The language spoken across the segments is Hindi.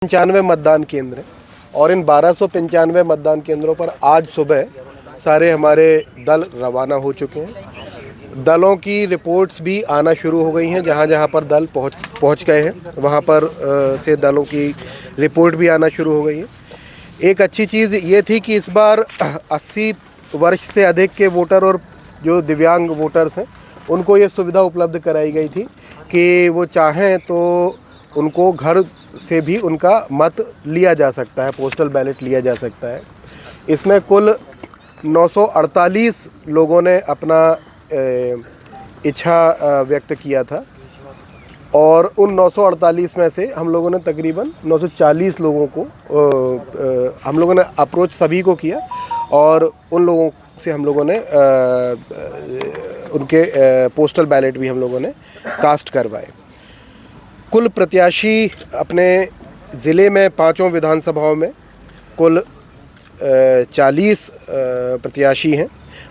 95 मतदान केंद्र हैं और इन 1295 मतदान केंद्रों पर आज सुबह सारे हमारे दल रवाना हो चुके हैं। दलों की रिपोर्ट्स भी आना शुरू हो गई हैं। जहां जहां पर दल पहुंच गए हैं वहां पर से दलों की रिपोर्ट भी आना शुरू हो गई है। एक अच्छी चीज़ ये थी कि इस बार 80 वर्ष से अधिक के वोटर और जो दिव्यांग वोटर्स हैं उनको ये सुविधा उपलब्ध कराई गई थी कि वो चाहें तो उनको घर से भी उनका मत लिया जा सकता है, पोस्टल बैलेट लिया जा सकता है। इसमें कुल 948 लोगों ने अपना इच्छा व्यक्त किया था और उन 948 में से हम लोगों ने तकरीबन 940 लोगों को हम लोगों ने अप्रोच सभी को किया और उन लोगों से हम लोगों ने उनके पोस्टल बैलेट भी हम लोगों ने कास्ट करवाए। कुल प्रत्याशी अपने ज़िले में पांचों विधानसभाओं में कुल 40 प्रत्याशी हैं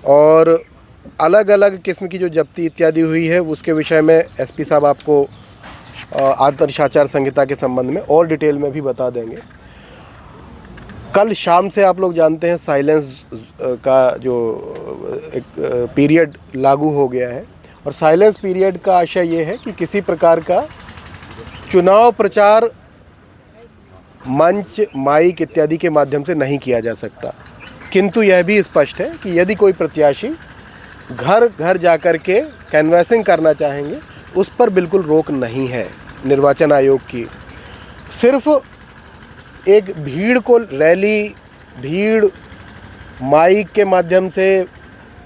और अलग अलग किस्म की जो जब्ती इत्यादि हुई है उसके विषय में एसपी साहब आपको आदर्श आचार संहिता के संबंध में और डिटेल में भी बता देंगे। कल शाम से आप लोग जानते हैं साइलेंस का जो एक पीरियड लागू हो गया है और साइलेंस पीरियड का आशय ये है कि किसी प्रकार का चुनाव प्रचार मंच, माइक इत्यादि के माध्यम से नहीं किया जा सकता। किंतु यह भी स्पष्ट है कि यदि कोई प्रत्याशी घर घर जाकर के कैनवैसिंग करना चाहेंगे उस पर बिल्कुल रोक नहीं है निर्वाचन आयोग की। सिर्फ एक भीड़ को भीड़ माइक के माध्यम से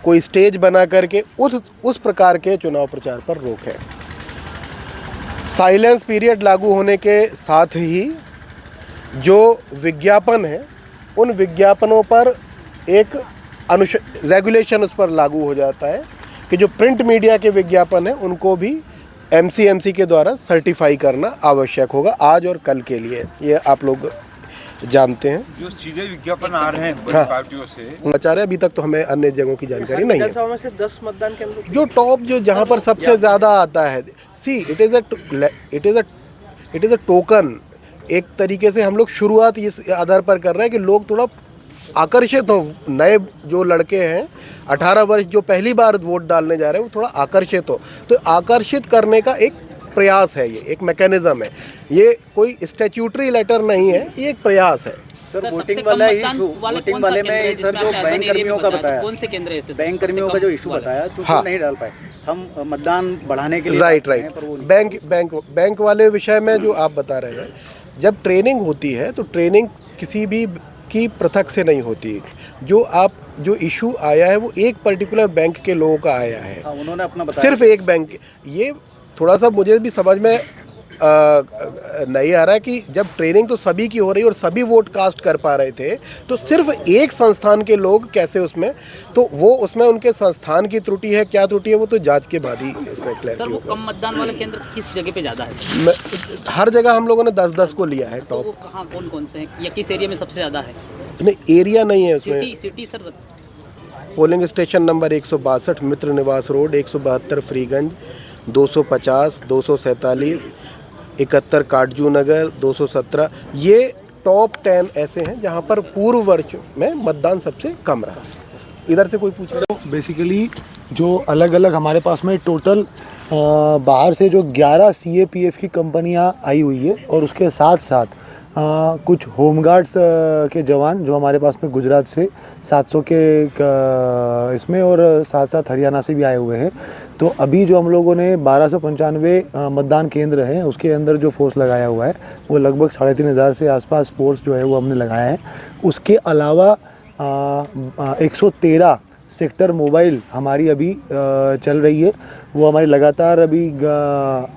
कोई स्टेज बना करके उस प्रकार के चुनाव प्रचार पर रोक है। साइलेंस पीरियड लागू होने के साथ ही जो विज्ञापन है उन विज्ञापनों पर एक रेगुलेशन उस पर लागू हो जाता है कि जो प्रिंट मीडिया के विज्ञापन है उनको भी एमसीएमसी के द्वारा सर्टिफाई करना आवश्यक होगा आज और कल के लिए। ये आप लोग जानते हैं। जो सीधे विज्ञापन आ रहे हैं बड़ी पार्टियों से बचा रहे, अभी तक तो हमें अन्य जगहों की जानकारी नहीं है। में से 10 मतदान केंद्र जो टॉप जो जहाँ पर सबसे ज़्यादा आता है, see it is a token. एक तरीके से हम लोग शुरुआत इस आधार पर कर रहे हैं कि लोग थोड़ा आकर्षित हो। नए जो लड़के हैं 18 वर्ष जो पहली बार वोट डालने जा रहे हैं वो थोड़ा आकर्षित हो, तो आकर्षित करने का एक प्रयास है, ये एक मैकेनिज्म है। ये कोई स्टैट्यूटरी लेटर नहीं है, ये एक प्रयास है। सर वोटिंग वाला इशू, वोटिंग वाले में सर जो बैंक कर्मियों का बताया, कौन से केंद्र है? बैंक कर्मियों का जो इशू बताया जो नहीं डाल पाए, हम मतदान बढ़ाने के लिए राइट। बैंक वाले विषय में जो आप बता रहे हैं, जब ट्रेनिंग होती है तो ट्रेनिंग किसी भी की पृथक से नहीं होती। जो इशू आया है वो एक पर्टिकुलर बैंक के लोगों का आया है। उन्होंने अपना बताया, सिर्फ एक बैंक। ये थोड़ा सा मुझे भी समझ में नहीं आ रहा है कि जब ट्रेनिंग तो सभी की हो रही है और सभी वोट कास्ट कर पा रहे थे तो सिर्फ एक संस्थान के लोग कैसे उसमें, तो वो उसमें उनके संस्थान की त्रुटि है, क्या त्रुटि है वो तो जांच के बाद ही इसमें क्लियर होगा। कम मतदान वाले केंद्र किस जगह पे ज़्यादा है? हर जगह हम लोगों ने 10-10 को लिया है टॉप। तो कहाँ कौन से हैं या किस एरिया में सबसे ज़्यादा है? नहीं, एरिया नहीं है उसमें। City sir. Polling station number 162 मित्र निवास रोड, 172 फ्रीगंज, 250, 247, 71 काटजू नगर, 217। ये टॉप 10 ऐसे हैं जहां पर पूर्व वर्ष में मतदान सबसे कम रहा। इधर से कोई पूछ रहा है? बेसिकली जो अलग अलग हमारे पास में टोटल बाहर से जो 11 CAPF की कंपनियां आई हुई है और उसके साथ साथ कुछ होमगार्ड्स के जवान जो हमारे पास में गुजरात से 700 के इसमें और साथ साथ हरियाणा से भी आए हुए हैं। तो अभी जो हम लोगों ने 1295 मतदान केंद्र हैं उसके अंदर जो फोर्स लगाया हुआ है वो लगभग 3500 से आसपास फोर्स जो है वो हमने लगाया है। उसके अलावा 113 सेक्टर मोबाइल हमारी अभी चल रही है। वो हमारी लगातार अभी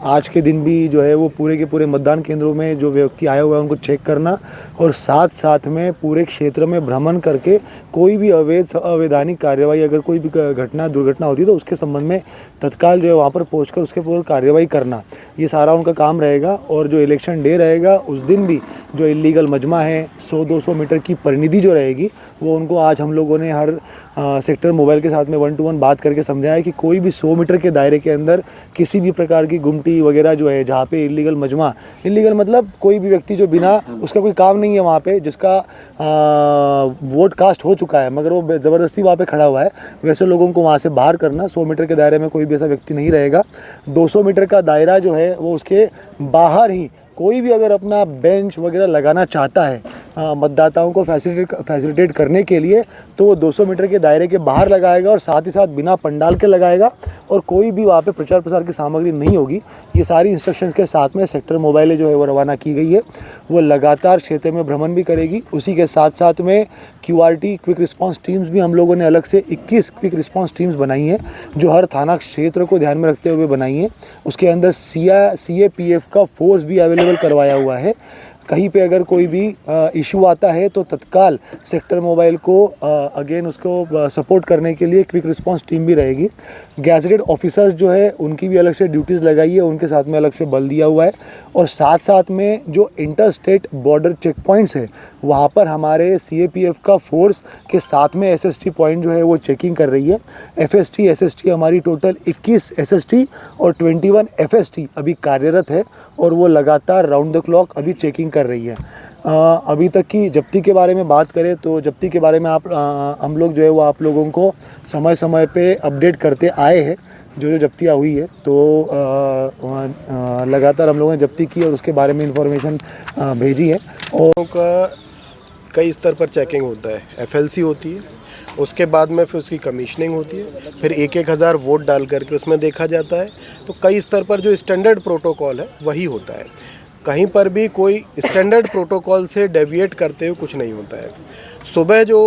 आज के दिन भी जो है वो पूरे के पूरे मतदान केंद्रों में जो व्यक्ति आए हुए हैं उनको चेक करना और साथ साथ में पूरे क्षेत्र में भ्रमण करके कोई भी अवैधानिक कार्रवाई, अगर कोई भी दुर्घटना होती है तो उसके संबंध में तत्काल जो है वहाँ पर पहुँचकर उसके पूरी कार्रवाई करना, ये सारा उनका काम रहेगा। और जो इलेक्शन डे रहेगा उस दिन भी जो इलीगल मजमा है 100-200 मीटर की परिनिधि जो रहेगी वो उनको आज हम लोगों ने हर सेक्टर सेक्टर मोबाइल के साथ में 1-to-1 बात करके समझाया कि कोई भी 100 मीटर के दायरे के अंदर किसी भी प्रकार की गुमटी वगैरह जो है, जहाँ पे इलीगल मजमा, इलीगल मतलब कोई भी व्यक्ति जो बिना उसका कोई काम नहीं है वहाँ पे, जिसका वोट कास्ट हो चुका है मगर वो ज़बरदस्ती वहाँ पे खड़ा हुआ है, वैसे लोगों को वहाँ से बाहर करना। 100 मीटर के दायरे में कोई भी ऐसा व्यक्ति नहीं रहेगा। 200 मीटर का दायरा जो है वो उसके बाहर ही कोई भी अगर अपना बेंच वगैरह लगाना चाहता है मतदाताओं को फैसिलिटेट करने के लिए, तो वो 200 मीटर के दायरे के बाहर लगाएगा और साथ ही साथ बिना पंडाल के लगाएगा और कोई भी वहाँ पे प्रचार प्रसार की सामग्री नहीं होगी। ये सारी इंस्ट्रक्शंस के साथ में सेक्टर मोबाइल जो है वो रवाना की गई है। वो लगातार क्षेत्र में भ्रमण भी करेगी। उसी के साथ साथ में QRT क्विक रिस्पांस टीम्स भी हम लोगों ने अलग से 21 क्विक रिस्पांस टीम्स बनाई हैं, जो हर थाना क्षेत्र को ध्यान में रखते हुए बनाई हैं। उसके अंदर CAPF का फोर्स भी अवेलेबल करवाया हुआ है। कहीं पे अगर कोई भी इशू आता है तो तत्काल सेक्टर मोबाइल को अगेन उसको सपोर्ट करने के लिए क्विक रिस्पांस टीम भी रहेगी। गैजेटेड ऑफिसर्स जो है उनकी भी अलग से ड्यूटीज़ लगाई है, उनके साथ में अलग से बल दिया हुआ है। और साथ साथ में जो inter state border check points है वहाँ पर हमारे CAPF का फोर्स के साथ में SST पॉइंट जो है वो चेकिंग कर रही है। FST SST हमारी टोटल 21 SST और 21 FST अभी कार्यरत है और वो लगातार राउंड द क्लॉक अभी चेकिंग कर रही है। अभी तक की जब्ती के बारे में बात करें तो जब्ती के बारे में हम लोग जो है वो आप लोगों को समय समय पे अपडेट करते आए हैं जो जब्तियाँ हुई है। तो लगातार हम लोगों ने जब्ती की और उसके बारे में इंफॉर्मेशन भेजी है। और का कई स्तर पर चेकिंग होता है। FLC होती है, उसके बाद में फिर उसकी कमीशनिंग होती है, फिर 1-1 हज़ार वोट डाल करके उसमें देखा जाता है। तो कई स्तर पर जो स्टैंडर्ड प्रोटोकॉल है वही होता है। कहीं पर भी कोई स्टैंडर्ड प्रोटोकॉल से डेविएट करते हुए कुछ नहीं होता है। सुबह जो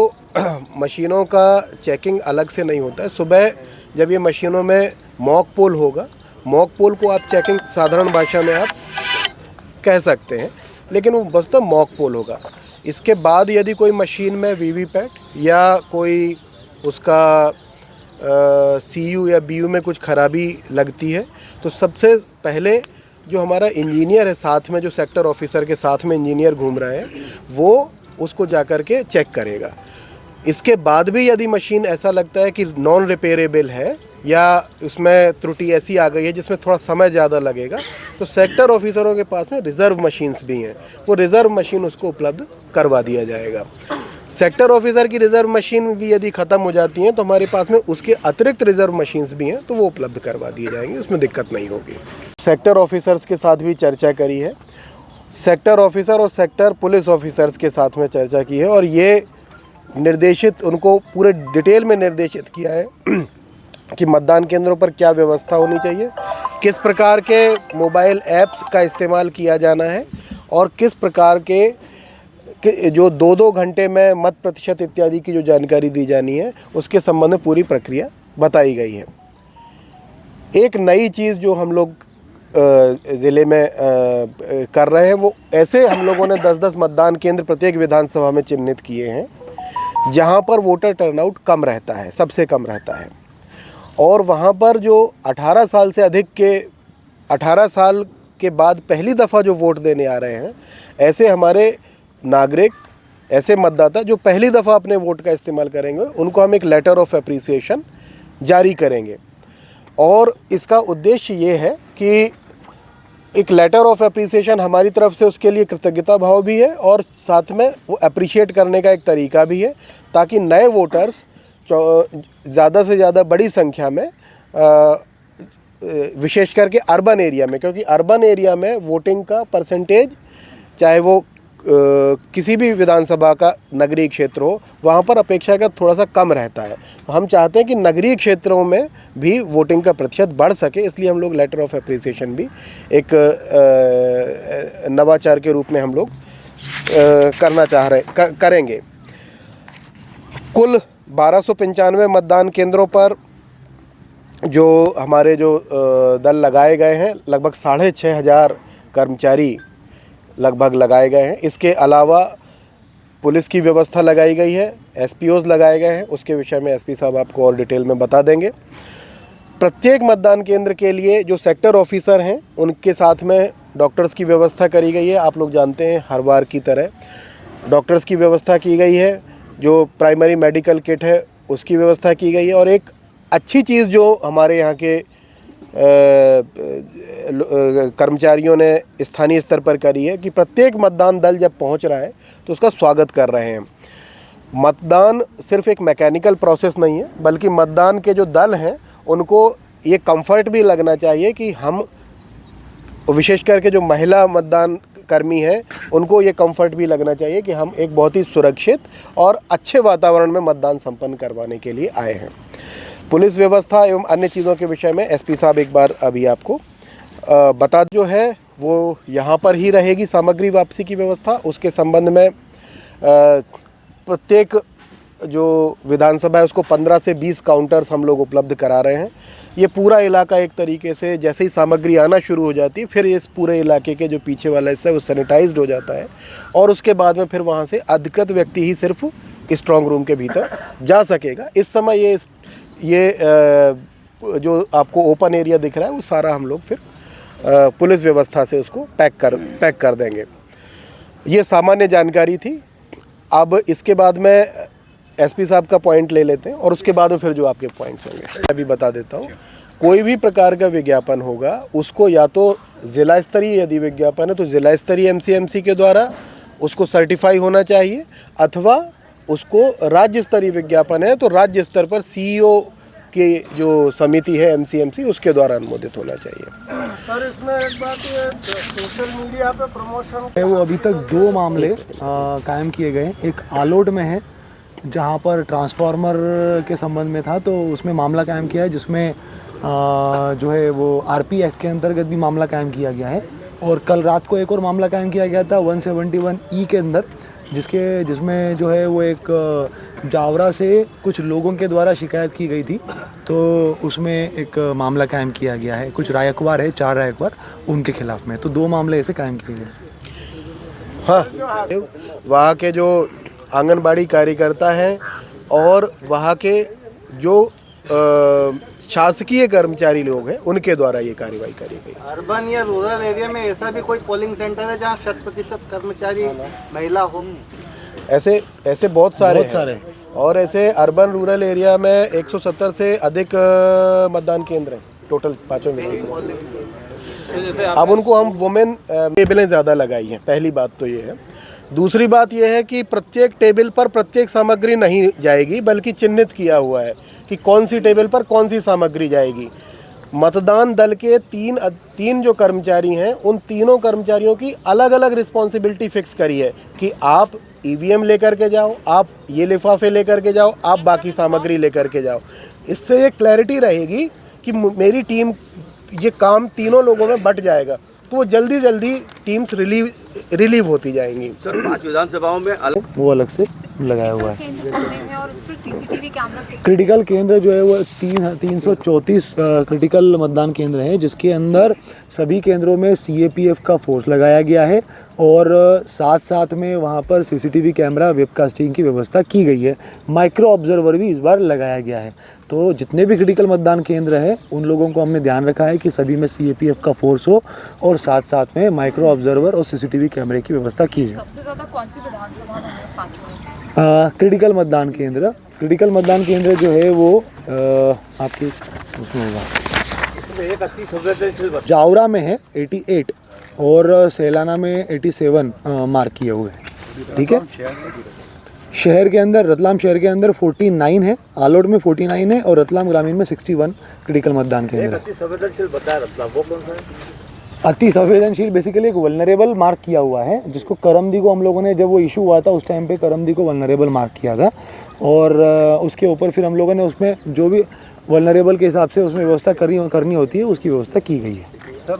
मशीनों का चेकिंग अलग से नहीं होता है। सुबह जब ये मशीनों में मॉक पोल होगा, मॉक पोल को आप चेकिंग साधारण भाषा में आप कह सकते हैं, लेकिन वो बस तो मॉक पोल होगा। इसके बाद यदि कोई मशीन में VVPAT या कोई उसका CU या BU में कुछ खराबी लगती है तो सबसे पहले जो हमारा इंजीनियर है साथ में, जो सेक्टर ऑफिसर के साथ में इंजीनियर घूम रहा है, वो उसको जा कर के चेक करेगा। इसके बाद भी यदि मशीन ऐसा लगता है कि नॉन रिपेयरेबल है या उसमें त्रुटि ऐसी आ गई है जिसमें थोड़ा समय ज़्यादा लगेगा, तो सेक्टर ऑफिसरों के पास में रिज़र्व मशीन्स भी हैं, वो रिज़र्व मशीन उसको उपलब्ध करवा दिया जाएगा। सेक्टर ऑफिसर की रिज़र्व मशीन भी यदि ख़त्म हो जाती हैं तो हमारे पास में उसके अतिरिक्त रिज़र्व मशीन्स भी हैं, तो वो उपलब्ध करवा दिए जाएंगे, उसमें दिक्कत नहीं होगी। सेक्टर ऑफिसर्स के साथ भी चर्चा करी है, सेक्टर ऑफिसर और सेक्टर पुलिस ऑफिसर्स के साथ में चर्चा की है और ये निर्देशित, उनको पूरे डिटेल में निर्देशित किया है कि मतदान केंद्रों पर क्या व्यवस्था होनी चाहिए, किस प्रकार के मोबाइल ऐप्स का इस्तेमाल किया जाना है और किस प्रकार के जो 2-2 घंटे में मत प्रतिशत इत्यादि की जो जानकारी दी जानी है उसके संबंध में पूरी प्रक्रिया बताई गई है। एक नई चीज़ जो हम लोग ज़िले में कर रहे हैं, वो ऐसे हम लोगों ने 10-10 मतदान केंद्र प्रत्येक विधानसभा में चिन्हित किए हैं जहां पर वोटर टर्नआउट कम रहता है, सबसे कम रहता है। और वहां पर जो 18 साल से अधिक के 18 साल के बाद पहली दफ़ा जो वोट देने आ रहे हैं, ऐसे हमारे नागरिक, ऐसे मतदाता जो पहली दफ़ा अपने वोट का इस्तेमाल करेंगे, उनको हम एक लेटर ऑफ एप्रिसिएशन जारी करेंगे। और इसका उद्देश्य ये है कि एक लेटर ऑफ एप्रिसिएशन हमारी तरफ से उसके लिए कृतज्ञता भाव भी है और साथ में वो अप्रिशिएट करने का एक तरीका भी है, ताकि नए वोटर्स ज़्यादा से ज़्यादा बड़ी संख्या में, विशेष करके अर्बन एरिया में, क्योंकि अर्बन एरिया में वोटिंग का परसेंटेज, चाहे वो किसी भी विधानसभा का नगरीय क्षेत्र हो, वहाँ पर अपेक्षाकृत थोड़ा सा कम रहता है। तो हम चाहते हैं कि नगरीय क्षेत्रों में भी वोटिंग का प्रतिशत बढ़ सके, इसलिए हम लोग लेटर ऑफ एप्रिसिएशन भी एक नवाचार के रूप में हम लोग करना चाह रहे करेंगे। कुल 1295 मतदान केंद्रों पर जो हमारे जो दल लगाए गए हैं, लगभग 6500 कर्मचारी लगभग लगाए गए हैं। इसके अलावा पुलिस की व्यवस्था लगाई गई है, SPOs लगाए गए हैं, उसके विषय में SP साहब आपको और डिटेल में बता देंगे। प्रत्येक मतदान केंद्र के लिए जो सेक्टर ऑफिसर हैं उनके साथ में डॉक्टर्स की व्यवस्था करी गई है। आप लोग जानते हैं हर बार की तरह डॉक्टर्स की व्यवस्था की गई है। जो प्राइमरी मेडिकल किट है उसकी व्यवस्था की गई है। और एक अच्छी चीज़ जो हमारे यहाँ के कर्मचारियों ने स्थानीय स्तर पर करी है कि प्रत्येक मतदान दल जब पहुँच रहा है तो उसका स्वागत कर रहे हैं। मतदान सिर्फ एक मैकेनिकल प्रोसेस नहीं है, बल्कि मतदान के जो दल हैं उनको ये कंफर्ट भी लगना चाहिए कि हम, विशेष करके जो महिला मतदान कर्मी हैं, उनको ये कंफर्ट भी लगना चाहिए कि हम एक बहुत ही सुरक्षित और अच्छे वातावरण में मतदान संपन्न करवाने के लिए आए हैं। पुलिस व्यवस्था एवं अन्य चीज़ों के विषय में एसपी साहब एक बार अभी आपको बता जो है वो यहाँ पर ही रहेगी सामग्री वापसी की व्यवस्था। उसके संबंध में प्रत्येक जो विधानसभा है उसको 15 से 20 काउंटर्स हम लोग उपलब्ध करा रहे हैं। ये पूरा इलाका एक तरीके से जैसे ही सामग्री आना शुरू हो जाती है, फिर इस पूरे इलाके के जो पीछे वाला हिस्सा है वो सैनिटाइज्ड हो जाता है और उसके बाद में फिर वहाँ से अधिकृत व्यक्ति ही सिर्फ स्ट्रॉन्ग रूम के भीतर जा सकेगा। इस समय ये जो आपको ओपन एरिया दिख रहा है वो सारा हम लोग फिर पुलिस व्यवस्था से उसको पैक कर देंगे। ये सामान्य जानकारी थी। अब इसके बाद में एसपी साहब का पॉइंट ले लेते हैं और उसके बाद में फिर जो आपके पॉइंट्स होंगे अभी बता देता हूँ। कोई भी प्रकार का विज्ञापन होगा उसको या तो ज़िला स्तरीय, यदि विज्ञापन है तो ज़िला स्तरीय एमसीएमसी के द्वारा उसको सर्टिफाई होना चाहिए, अथवा उसको राज्य स्तरीय विज्ञापन है तो राज्य स्तर पर सीईओ की जो समिति है एमसीएमसी उसके द्वारा अनुमोदित होना चाहिए। सर इसमें एक बात ये सोशल मीडिया पे प्रमोशन वो अभी तक 2 मामले कायम किए गए। एक आलोट में है जहाँ पर ट्रांसफार्मर के संबंध में था, तो उसमें मामला कायम किया है, जिसमें जो है वो आरपी एक्ट के अंतर्गत भी मामला कायम किया गया है। और कल रात को एक और मामला कायम किया गया था 171E के अंदर, जिसमें जो है वो एक जावरा से कुछ लोगों के द्वारा शिकायत की गई थी, तो उसमें एक मामला कायम किया गया है। कुछ रायकवार है, 4 रायकवार, उनके खिलाफ में, तो 2 मामले ऐसे कायम किए गए। हाँ, वहाँ के जो आंगनबाड़ी कार्यकर्ता हैं और वहाँ के जो शासकीय कर्मचारी लोग हैं उनके द्वारा ये कार्रवाई करी गई। अर्बन या रूरल एरिया में ऐसा भी कोई पोलिंग सेंटर है जहाँ 100% कर्मचारी महिला हो? ऐसे बहुत सारे हैं। और ऐसे अर्बन रूरल एरिया में 170 से अधिक मतदान केंद्र हैं टोटल 5 में से। अब उनको हम वुमेन टेबलें ज़्यादा लगाई हैं, पहली बात तो ये है। दूसरी बात यह है कि प्रत्येक टेबल पर प्रत्येक सामग्री नहीं जाएगी, बल्कि चिन्हित किया हुआ है कि कौन सी टेबल पर कौन सी सामग्री जाएगी। मतदान दल के तीन जो कर्मचारी हैं उन तीनों कर्मचारियों की अलग अलग रिस्पॉन्सिबिलिटी फिक्स करी है कि आप ईवीएम लेकर के जाओ, आप ये लिफाफे लेकर के जाओ, आप बाकी सामग्री लेकर के जाओ। इससे ये क्लैरिटी रहेगी कि मेरी टीम ये काम तीनों लोगों में बट जाएगा, तो वो जल्दी टीम्स रिलीव होती जाएंगी। सर 5 विधानसभाओं में वो अलग से लगाया हुआ है। क्रिटिकल केंद्र जो है वो 334 क्रिटिकल मतदान केंद्र हैं, जिसके अंदर सभी केंद्रों में सीएपीएफ का फोर्स लगाया गया है और साथ में वहाँ पर सीसीटीवी कैमरा वेबकास्टिंग की व्यवस्था की गई है। माइक्रो ऑब्जर्वर भी इस बार लगाया गया है। तो जितने भी क्रिटिकल मतदान केंद्र हैं उन लोगों को हमने ध्यान रखा है कि सभी में सीएपीएफ का फोर्स हो और साथ में माइक्रो ऑब्जर्वर और सीसीटीवी कैमरे की व्यवस्था की जाए। सबसे ज़्यादा कौन सी विधानसभा में है 5 में? क्रिटिकल मतदान केंद्र जो है वो आपके उसमें होगा, जावरा में है 88 और सेलाना में 87 मार्क किए हुए हैं। ठीक है, शहर के अंदर, रतलाम शहर के अंदर 49 है, आलोट में 49 है और रतलाम ग्रामीण में 61 क्रिटिकल मतदान केंद्र है। अति संवेदनशील बताया रतलाम, वो कौन सा है? अति संवेदनशील बेसिकली एक वल्नरेबल मार्क किया हुआ है, जिसको करमदी को हम लोगों ने, जब वो इशू हुआ था उस टाइम पे करमदी को वल्नरेबल मार्क किया था और उसके ऊपर फिर हम लोगों ने उसमें जो भी वल्नरेबल के हिसाब से उसमें व्यवस्था करनी होती है उसकी व्यवस्था की गई है।